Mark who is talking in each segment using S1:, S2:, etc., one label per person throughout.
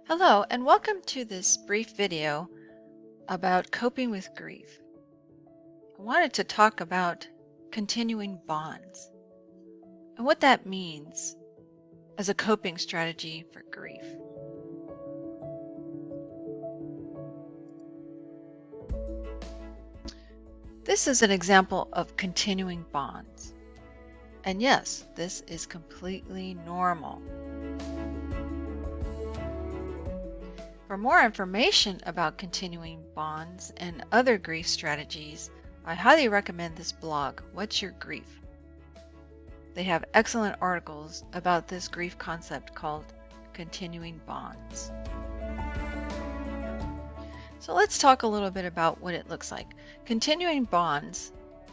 S1: Hello, and welcome to this brief video about coping with grief. I wanted to talk about continuing bonds and what that means as a coping strategy for grief. This is an example of continuing bonds. And yes, this is completely normal. For more information about continuing bonds and other grief strategies, I highly recommend this blog, What's Your Grief? They have excellent articles about this grief concept called continuing bonds. So let's talk a little bit about what it looks like. Continuing bonds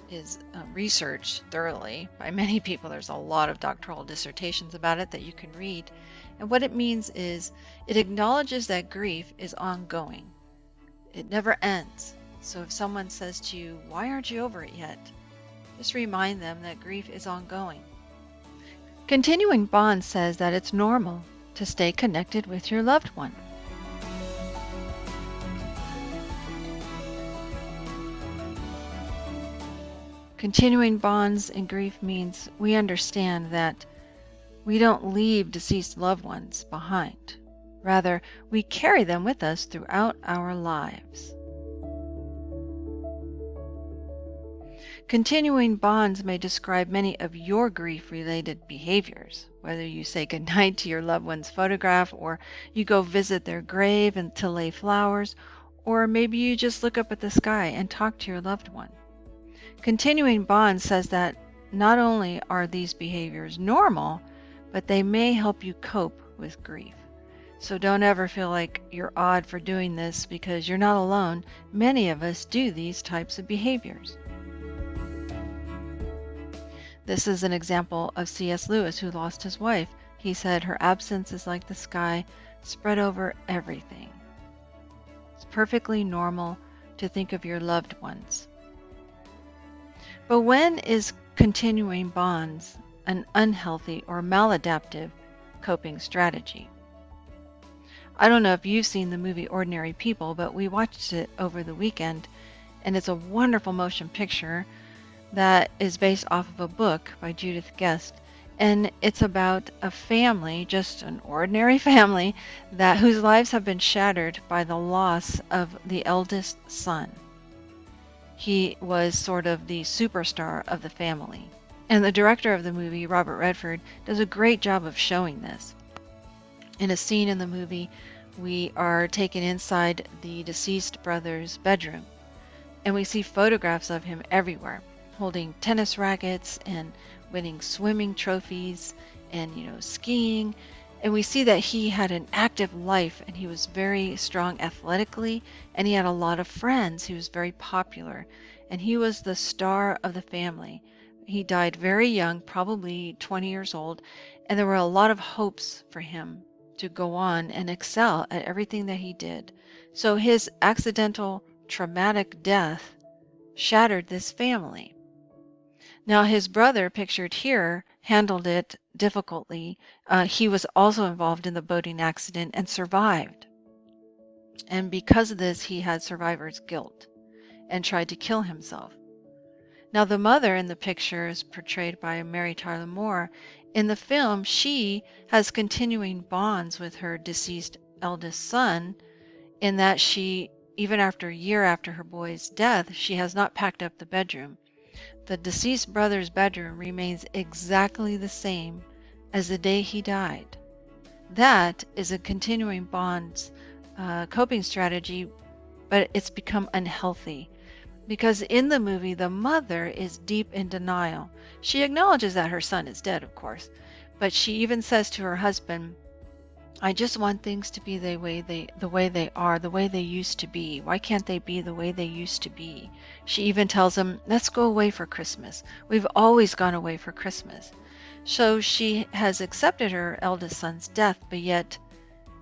S1: is researched thoroughly by many people. There's a lot of doctoral dissertations about it that you can read. And what it means is it acknowledges that grief is ongoing. It never ends. So if someone says to you, "Why aren't you over it yet?" just remind them that grief is ongoing. Continuing bonds says that it's normal to stay connected with your loved one. Continuing bonds in grief means we understand that we don't leave deceased loved ones behind. Rather, we carry them with us throughout our lives. Continuing bonds may describe many of your grief-related behaviors, whether you say goodnight to your loved one's photograph, or you go visit their grave and to lay flowers, or maybe you just look up at the sky and talk to your loved one. Continuing bonds says that not only are these behaviors normal, but they may help you cope with grief. So don't ever feel like you're odd for doing this because you're not alone. Many of us do these types of behaviors. This is an example of C.S. Lewis, who lost his wife. He said, "Her absence is like the sky spread over everything." It's perfectly normal to think of your loved ones. But when is continuing bonds an unhealthy or maladaptive coping strategy? I don't know if you've seen the movie Ordinary People, but we watched it over the weekend, and it's a wonderful motion picture that is based off of a book by Judith Guest, and it's about a family, just an ordinary family, whose lives have been shattered by the loss of the eldest son. He was sort of the superstar of the family. And the director of the movie, Robert Redford, does a great job of showing this. In a scene in the movie, we are taken inside the deceased brother's bedroom, and we see photographs of him everywhere, holding tennis rackets and winning swimming trophies and, skiing. And we see that he had an active life, and he was very strong athletically, and he had a lot of friends. He was very popular, and he was the star of the family. He died very young, probably 20 years old, and there were a lot of hopes for him to go on and excel at everything that he did. So his accidental traumatic death shattered this family. Now, his brother, pictured here, handled it difficultly. He was also involved in the boating accident and survived. And because of this, he had survivor's guilt and tried to kill himself. Now, the mother in the picture is portrayed by Mary Tyler Moore. In the film, she has continuing bonds with her deceased eldest son, in that she, even after a year after her boy's death, she has not packed up the bedroom. The deceased brother's bedroom remains exactly the same as the day he died. That is a continuing bonds coping strategy, but it's become unhealthy because in the movie, the mother is deep in denial. She acknowledges that her son is dead, of course, but she even says to her husband, "I just want things to be the way they are, the way they used to be. Why can't they be the way they used to be?" She even tells him, "Let's go away for Christmas. We've always gone away for Christmas." So she has accepted her eldest son's death, but yet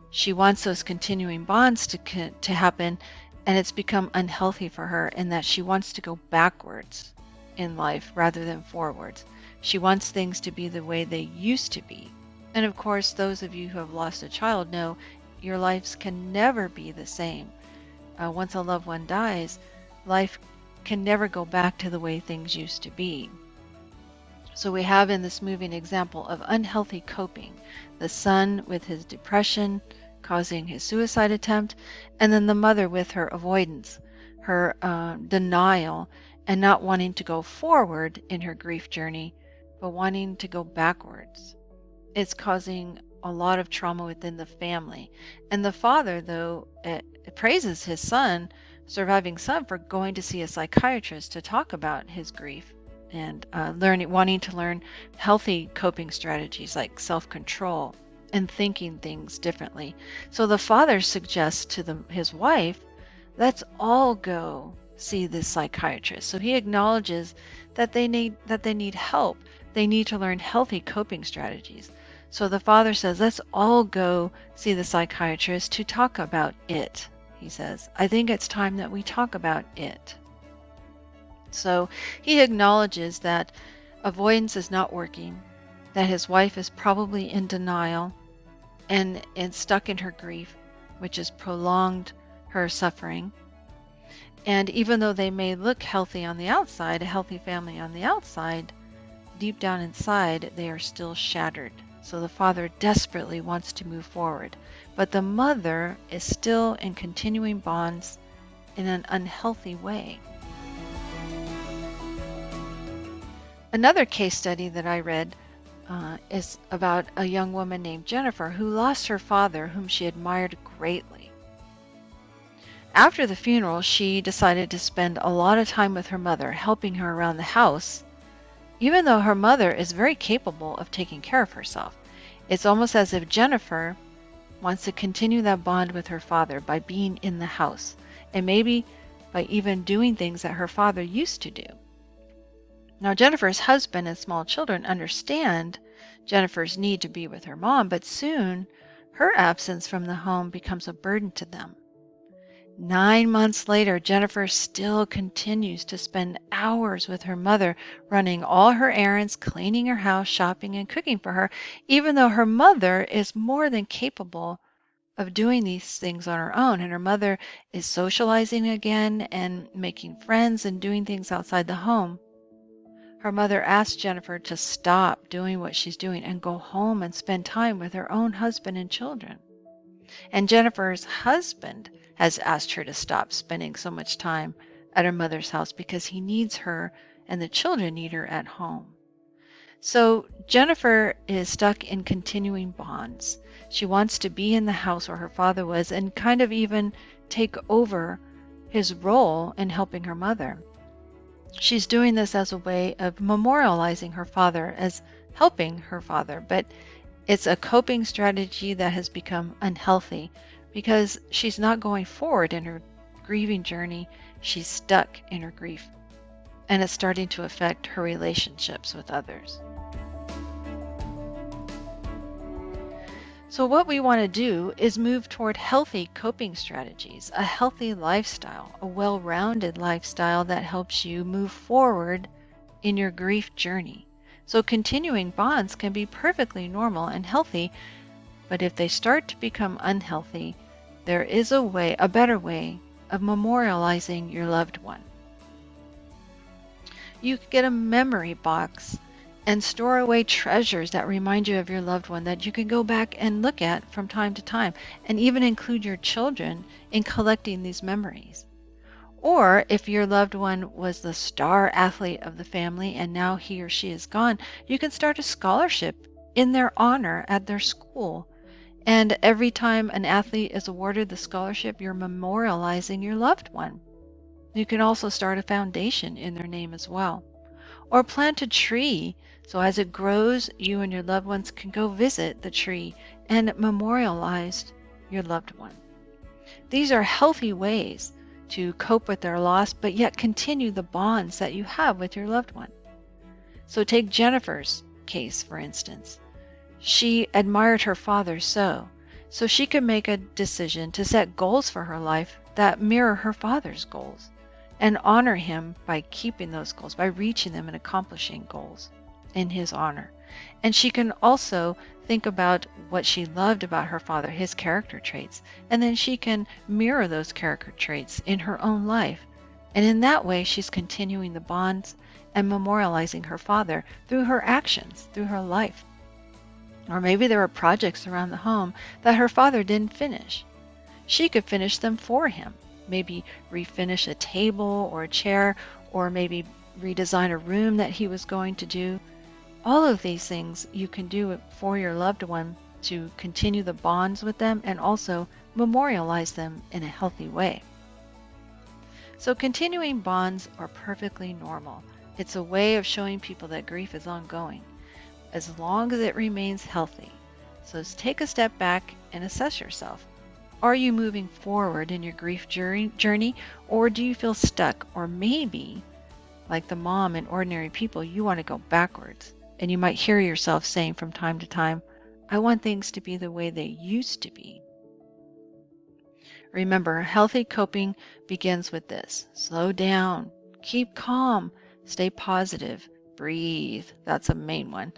S1: she wants those continuing bonds to happen, and it's become unhealthy for her in that she wants to go backwards in life rather than forwards. She wants things to be the way they used to be. And of course, those of you who have lost a child know your lives can never be the same. Once a loved one dies, life can never go back to the way things used to be. So we have in this movie an example of unhealthy coping. The son with his depression causing his suicide attempt, and then the mother with her avoidance, her denial, and not wanting to go forward in her grief journey, but wanting to go backwards. It's causing a lot of trauma within the family. And the father, though, praises his son, surviving son, for going to see a psychiatrist to talk about his grief and wanting to learn healthy coping strategies like self-control and thinking things differently. So the father suggests to his wife, let's all go see this psychiatrist. So he acknowledges that they need help. They need to learn healthy coping strategies. So the father says, let's all go see the psychiatrist to talk about it. He says, I think it's time that we talk about it. So he acknowledges that avoidance is not working, that his wife is probably in denial and stuck in her grief, which has prolonged her suffering. And even though they may look healthy on the outside, a healthy family on the outside, deep down inside, they are still shattered. So the father desperately wants to move forward, but the mother is still in continuing bonds in an unhealthy way. Another case study that I read is about a young woman named Jennifer who lost her father, whom she admired greatly. After the funeral, she decided to spend a lot of time with her mother, helping her around the house, even though her mother is very capable of taking care of herself. It's almost as if Jennifer wants to continue that bond with her father by being in the house, and maybe by even doing things that her father used to do. Now, Jennifer's husband and small children understand Jennifer's need to be with her mom, but soon her absence from the home becomes a burden to them. 9 months later, Jennifer still continues to spend hours with her mother, running all her errands, cleaning her house, shopping, and cooking for her, even though her mother is more than capable of doing these things on her own. And her mother is socializing again and making friends and doing things outside the home. Her mother asked Jennifer to stop doing what she's doing and go home and spend time with her own husband and children. And Jennifer's husband has asked her to stop spending so much time at her mother's house because he needs her and the children need her at home. So Jennifer is stuck in continuing bonds. She wants to be in the house where her father was and kind of even take over his role in helping her mother. She's doing this as a way of memorializing her father as helping her father, but it's a coping strategy that has become unhealthy because she's not going forward in her grieving journey. She's stuck in her grief, and it's starting to affect her relationships with others. So what we want to do is move toward healthy coping strategies, a healthy lifestyle, a well-rounded lifestyle that helps you move forward in your grief journey. So continuing bonds can be perfectly normal and healthy, but if they start to become unhealthy, there is a better way of memorializing your loved one. You could get a memory box and store away treasures that remind you of your loved one that you can go back and look at from time to time, and even include your children in collecting these memories. Or if your loved one was the star athlete of the family and now he or she is gone, you can start a scholarship in their honor at their school. And every time an athlete is awarded the scholarship, you're memorializing your loved one. You can also start a foundation in their name as well. Or plant a tree, so as it grows, you and your loved ones can go visit the tree and memorialize your loved one. These are healthy ways to cope with their loss, but yet continue the bonds that you have with your loved one. So take Jennifer's case, for instance. She admired her father so she could make a decision to set goals for her life that mirror her father's goals and honor him by keeping those goals, by reaching them and accomplishing goals in his honor. And she can also think about what she loved about her father, his character traits, and then she can mirror those character traits in her own life. And in that way, she's continuing the bonds and memorializing her father through her actions, through her life. Or maybe there were projects around the home that her father didn't finish. She could finish them for him. Maybe refinish a table or a chair, or maybe redesign a room that he was going to do. All of these things you can do for your loved one to continue the bonds with them and also memorialize them in a healthy way. So continuing bonds are perfectly normal. It's a way of showing people that grief is ongoing, as long as it remains healthy. So take a step back and assess yourself. Are you moving forward in your grief journey, or do you feel stuck? Or maybe, like the mom in Ordinary People, you want to go backwards. And you might hear yourself saying from time to time, I want things to be the way they used to be. Remember, healthy coping begins with this. Slow down, keep calm, stay positive, breathe. That's a main one.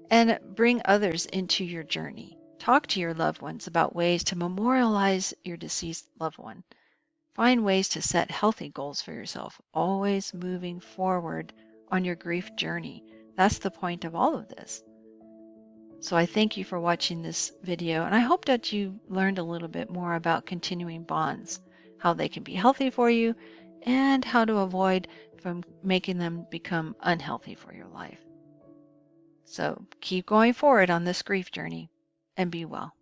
S1: And bring others into your journey. Talk to your loved ones about ways to memorialize your deceased loved one. Find ways to set healthy goals for yourself, always moving forward on your grief journey. That's the point of all of this. So I thank you for watching this video, and I hope that you learned a little bit more about continuing bonds, how they can be healthy for you, and how to avoid from making them become unhealthy for your life. So keep going forward on this grief journey and be well.